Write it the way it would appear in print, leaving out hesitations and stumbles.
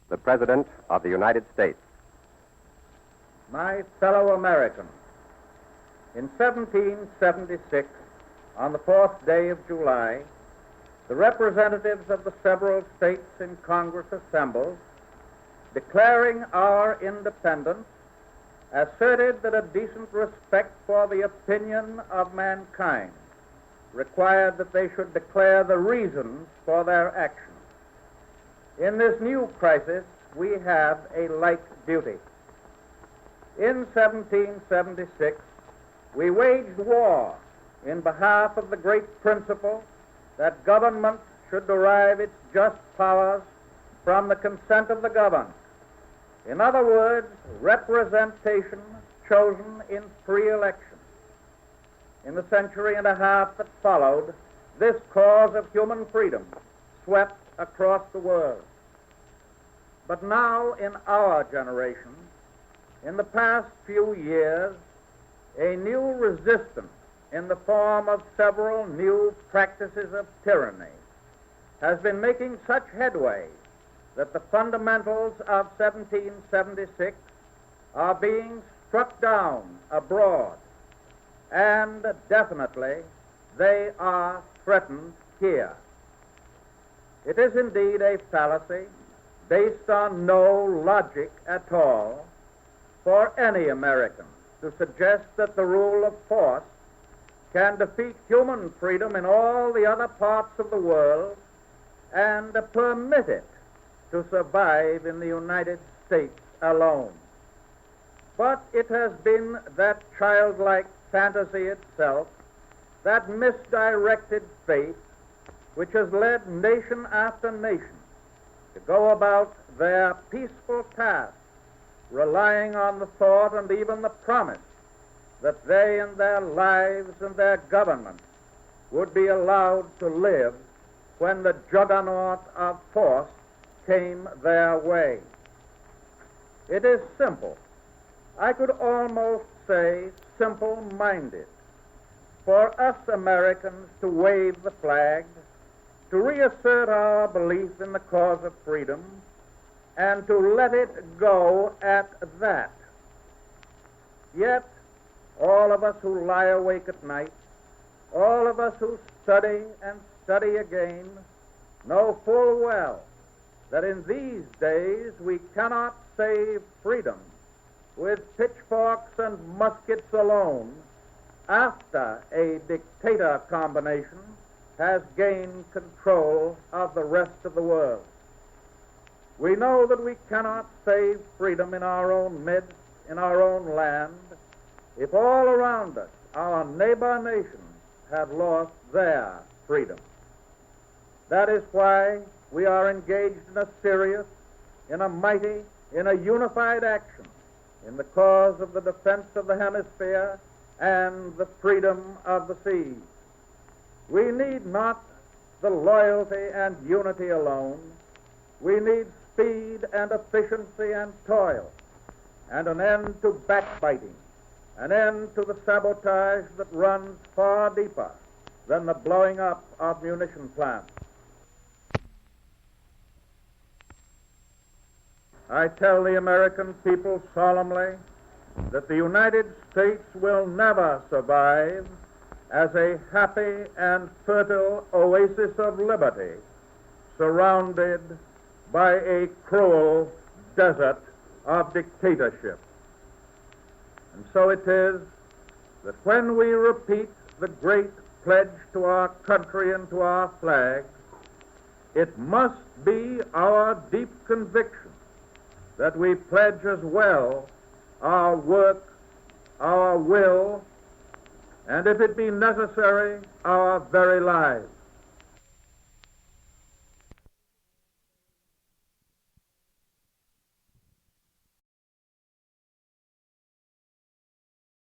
the President of the United States. My fellow Americans, in 1776, on the 4th day of July, the representatives of the several states in Congress assembled, declaring our independence, asserted that a decent respect for the opinion of mankind required that they should declare the reasons for their actions. In this new crisis, we have a like duty. In 1776, we waged war in behalf of the great principle that government should derive its just powers from the consent of the governed. In other words, representation chosen in free election. In the century and a half that followed, this cause of human freedom swept across the world. But now, in our generation, in the past few years, a new resistance in the form of several new practices of tyranny has been making such headway that the fundamentals of 1776 are being struck down abroad, and definitely they are threatened here. It is indeed a fallacy based on no logic at all for any American to suggest that the rule of force can defeat human freedom in all the other parts of the world and permit it to survive in the United States alone. But it has been that childlike fantasy itself, that misdirected faith, which has led nation after nation to go about their peaceful task, relying on the thought and even the promise that they and their lives and their government would be allowed to live when the juggernaut of force came their way. It is simple. I could almost say simple-minded for us Americans to wave the flag, to reassert our belief in the cause of freedom, and to let it go at that. Yet, all of us who lie awake at night, all of us who study and study again, know full well that in these days we cannot save freedom with pitchforks and muskets alone after a dictator combination has gained control of the rest of the world. We know that we cannot save freedom in our own midst, in our own land, if all around us our neighbor nations have lost their freedom. That is why we are engaged in a serious, in a mighty, in a unified action in the cause of the defense of the hemisphere and the freedom of the seas. We need not the loyalty and unity alone. We need speed and efficiency and toil, and an end to backbiting, an end to the sabotage that runs far deeper than the blowing up of munition plants. I tell the American people solemnly that the United States will never survive as a happy and fertile oasis of liberty surrounded by a cruel desert of dictatorship. And so it is that when we repeat the great pledge to our country and to our flag, it must be our deep conviction that we pledge as well our work, our will, and if it be necessary, our very lives.